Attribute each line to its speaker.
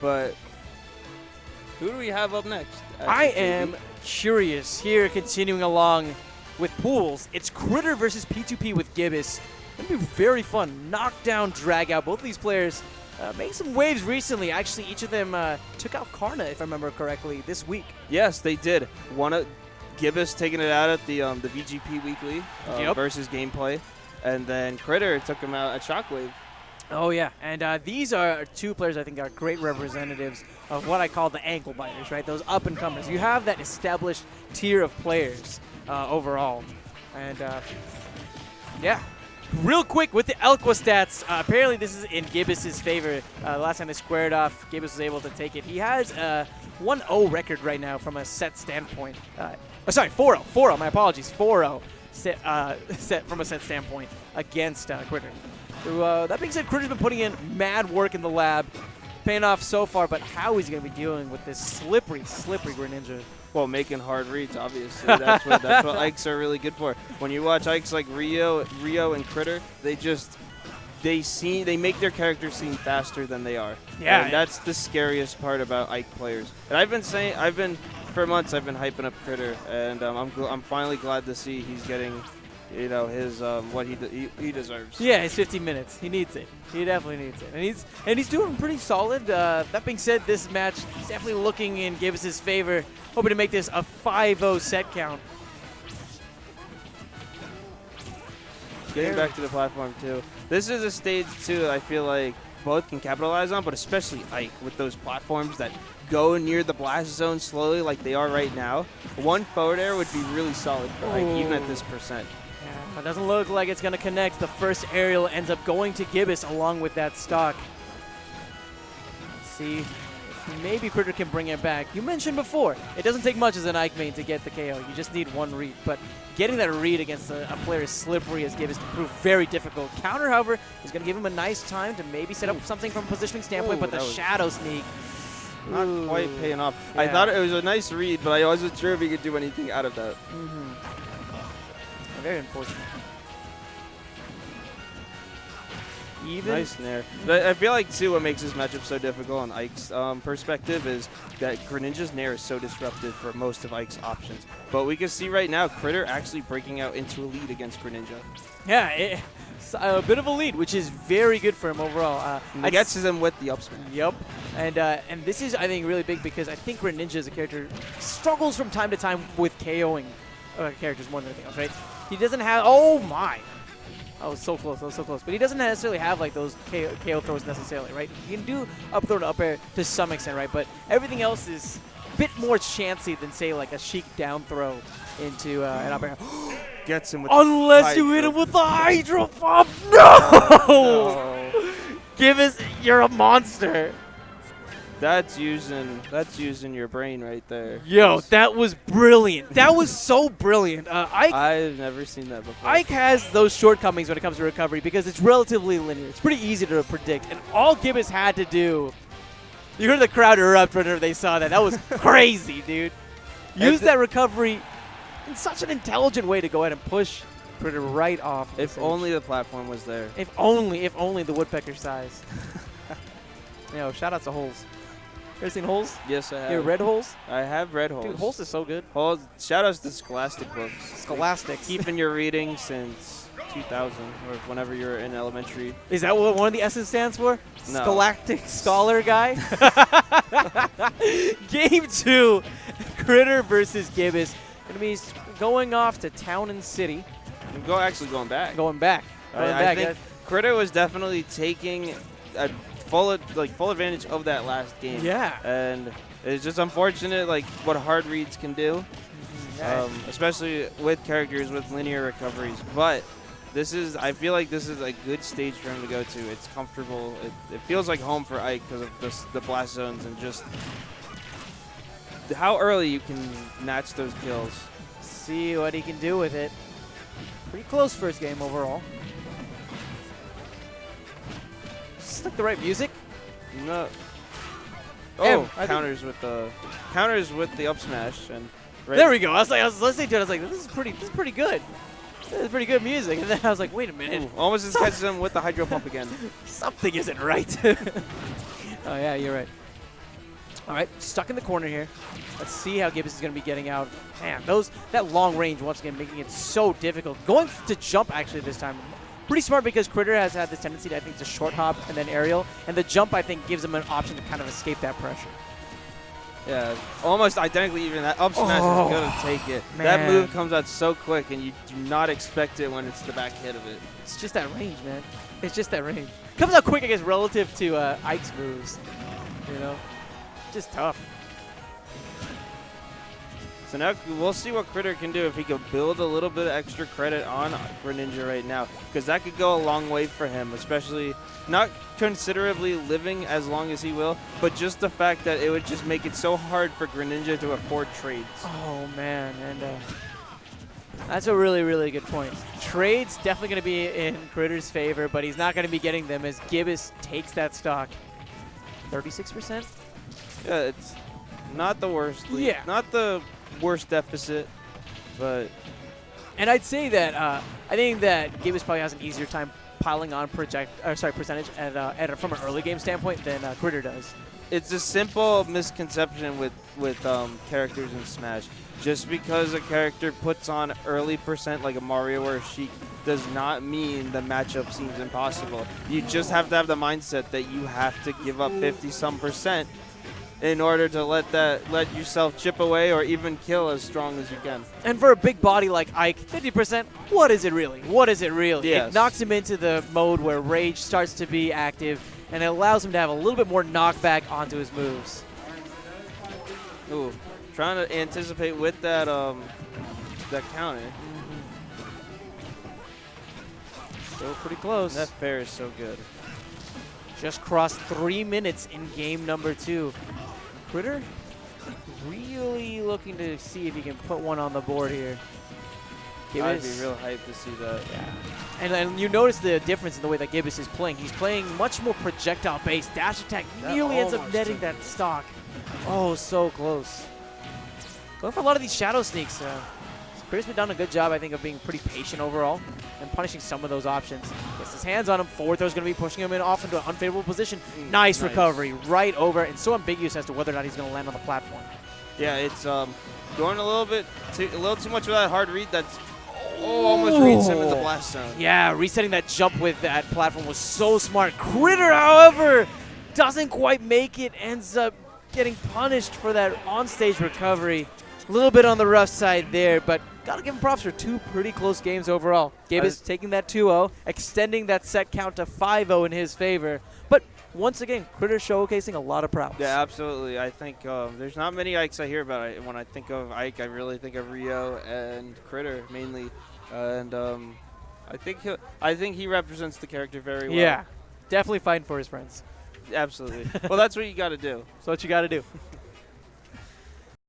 Speaker 1: But who do we have up next?
Speaker 2: I am curious here, continuing along with pools. It's Critter versus P2P with Gibus. It'll be very fun. Knockdown, drag out. Both of these players made some waves recently. Actually, each of them took out Karna, if I remember correctly, this week.
Speaker 1: Yes, they did. One of Gibus taking it out at the VGP Weekly versus Gameplay, and then Critter took him out at Shockwave.
Speaker 2: Oh, yeah. And these are two players I think are great representatives of what I call the ankle biters, right? Those up-and-comers. You have that established tier of players overall. And, yeah. Real quick with the Elqua stats, apparently this is in Gibus' favor. Last time they squared off, Gibus was able to take it. He has a 1-0 record right now from a set standpoint. Sorry, 4-0. 4-0, my apologies. 4-0 set from a set standpoint against Critter. So, that being said, Critter's been putting in mad work in the lab, paying off so far, but how is he going to be dealing with this slippery Greninja?
Speaker 1: Well, making hard reads, obviously. That's what Ikes are really good for. When you watch Ikes like Rio and Critter, they make their characters seem faster than they are.
Speaker 2: Yeah.
Speaker 1: And that's the scariest part about Ike players. And for months I've been hyping up Critter, and I'm finally glad to see he's getting, his what he deserves.
Speaker 2: Yeah, it's 15 minutes. He needs it. He definitely needs it, and he's doing pretty solid. That being said, this match is definitely looking in Gibus' favor. Hoping to make this a 5-0 set count.
Speaker 1: Getting back to the platform too. This is a stage too I feel like both can capitalize on, but especially Ike with those platforms that go near the blast zone slowly like they are right now. One forward air would be really solid for Ike, even at this percent.
Speaker 2: Yeah, it doesn't look like it's going to connect. The first aerial ends up going to Gibus along with that stock. Let's see if maybe Critter can bring it back. You mentioned before, it doesn't take much as an Ike main to get the KO. You just need one read. But getting that read against a player as slippery as Gibus can prove very difficult. Counter, however, is going to give him a nice time to maybe set up something from a positioning standpoint, but the shadow sneak.
Speaker 1: Not quite paying off.
Speaker 2: Yeah.
Speaker 1: I thought it was a nice read, but I wasn't sure if he could do anything out of that.
Speaker 2: Very unfortunate.
Speaker 1: Nice nair. But I feel like, too, what makes this matchup so difficult on Ike's perspective is that Greninja's nair is so disruptive for most of Ike's options. But we can see right now Critter actually breaking out into a lead against Greninja.
Speaker 2: Yeah, it's a bit of a lead, which is very good for him overall.
Speaker 1: It gets him with the up smash.
Speaker 2: Yep. And this is, I think, really big because I think Greninja as a character struggles from time to time with KOing characters more than anything else, right? He doesn't have, oh my. I was so close, But he doesn't necessarily have like those KO throws necessarily, right? He can do up throw to up air to some extent, right? But everything else is a bit more chancy than, say, like a Sheik down throw into an up air.
Speaker 1: Gets him with
Speaker 2: Unless you hit him with the Hydro Pump. No! Gibus, you're a monster.
Speaker 1: That's using your brain right there.
Speaker 2: Yo, that was brilliant. That was so brilliant.
Speaker 1: I've never seen that before.
Speaker 2: Ike has those shortcomings when it comes to recovery because it's relatively linear. It's pretty easy to predict. And all Gibus had to do, you heard the crowd erupt whenever they saw that. That was crazy, dude. Use that recovery in such an intelligent way to go ahead and push Critter right off.
Speaker 1: If only the platform was there.
Speaker 2: If only the woodpecker size. Yo, shout out to Holes. You ever seen Holes?
Speaker 1: Yes, I have.
Speaker 2: You red Holes?
Speaker 1: I have red Holes.
Speaker 2: Dude, Holes is so good.
Speaker 1: Holes. Shout outs to Scholastic books.
Speaker 2: Scholastics.
Speaker 1: Keeping your reading since 2000 or whenever you were in elementary.
Speaker 2: Is that what one of the S's stands for?
Speaker 1: No.
Speaker 2: Scholastic Scholar Guy? Game 2, Critter versus Gibus. Going to be going off to Town and City.
Speaker 1: Actually going back.
Speaker 2: I
Speaker 1: think Critter was definitely taking a full advantage of that last game.
Speaker 2: Yeah.
Speaker 1: And it's just unfortunate like what hard reads can do, especially with characters with linear recoveries. But I feel like this is a good stage for him to go to. It's comfortable. It feels like home for Ike because of the blast zones and just how early you can match those kills.
Speaker 2: See what he can do with it. Pretty close first game overall. Is this like the right music?
Speaker 1: No.
Speaker 2: Oh,
Speaker 1: counters with the up smash and. Right.
Speaker 2: There we go. I was listening to it. I was like, this is pretty good. This is pretty good music. And then I was like, wait a minute.
Speaker 1: Ooh, almost just catches him with the hydro pump again.
Speaker 2: Something isn't right. Oh yeah, you're right. All right, stuck in the corner here. Let's see how Gibus is going to be getting out. Man, that long range once again making it so difficult. Going to jump actually this time. Pretty smart because Critter has had this tendency to, I think, to short hop and then aerial. And the jump, I think, gives him an option to kind of escape that pressure.
Speaker 1: Yeah, almost identically even. That up smash is going to take it.
Speaker 2: Man.
Speaker 1: That move comes out so quick, and you do not expect it when it's the back hit of it.
Speaker 2: It's just that range, man. It's just that range. Comes out quick, I guess, relative to Ike's moves. You know? Just tough.
Speaker 1: So now we'll see what Critter can do if he can build a little bit of extra credit on Greninja right now, because that could go a long way for him, especially not considerably living as long as he will, but just the fact that it would just make it so hard for Greninja to afford trades.
Speaker 2: Oh, man. And that's a really, really good point. Trades definitely going to be in Critter's favor, but he's not going to be getting them as Gibus takes that stock. 36%?
Speaker 1: Yeah, it's not the worst.
Speaker 2: Yeah.
Speaker 1: Not the worst deficit, but...
Speaker 2: And I'd say that I think that Gibus probably has an easier time piling on percentage from an early game standpoint than Critter does.
Speaker 1: It's a simple misconception with characters in Smash. Just because a character puts on early percent like a Mario or a Sheik does not mean the matchup seems impossible. You just have to have the mindset that you have to give up 50-some% in order to let yourself chip away or even kill as strong as you can.
Speaker 2: And for a big body like Ike, 50%, what is it really? What is it really?
Speaker 1: Yes.
Speaker 2: It knocks him into the mode where Rage starts to be active, and it allows him to have a little bit more knockback onto his moves.
Speaker 1: Ooh, trying to anticipate with that counter.
Speaker 2: Still pretty close.
Speaker 1: That fair is so good.
Speaker 2: Just crossed 3 minutes in game number 2. Critter really looking to see if he can put one on the board here.
Speaker 1: I'd be real hyped to see that.
Speaker 2: Yeah. And you notice the difference in the way that Gibus is playing. He's playing much more projectile-based. Dash attack nearly ends up netting that stock. Oh, so close. Going for a lot of these shadow sneaks. Critter's been done a good job, I think, of being pretty patient overall and punishing some of those options. Gets his hands on him. Forward throw is going to be pushing him in off into an unfavorable position. Nice recovery right over, and so ambiguous as to whether or not he's going to land on the platform.
Speaker 1: Yeah, it's going a little too much with that hard read. That's almost reads him in the blast zone.
Speaker 2: Yeah, resetting that jump with that platform was so smart. Critter, however, doesn't quite make it. Ends up getting punished for that on-stage recovery. A little bit on the rough side there, but gotta give him props for 2 pretty close games overall. Gibus taking that 2-0, extending that set count to 5-0 in his favor. But once again, Critter showcasing a lot of prowess.
Speaker 1: Yeah, absolutely. I think there's not many Ikes I hear about. When I think of Ike, I really think of Rio and Critter mainly, and I think he represents the character very well.
Speaker 2: Yeah, definitely fighting for his friends.
Speaker 1: Absolutely. Well, that's what you got to do.
Speaker 2: That's what you got to do.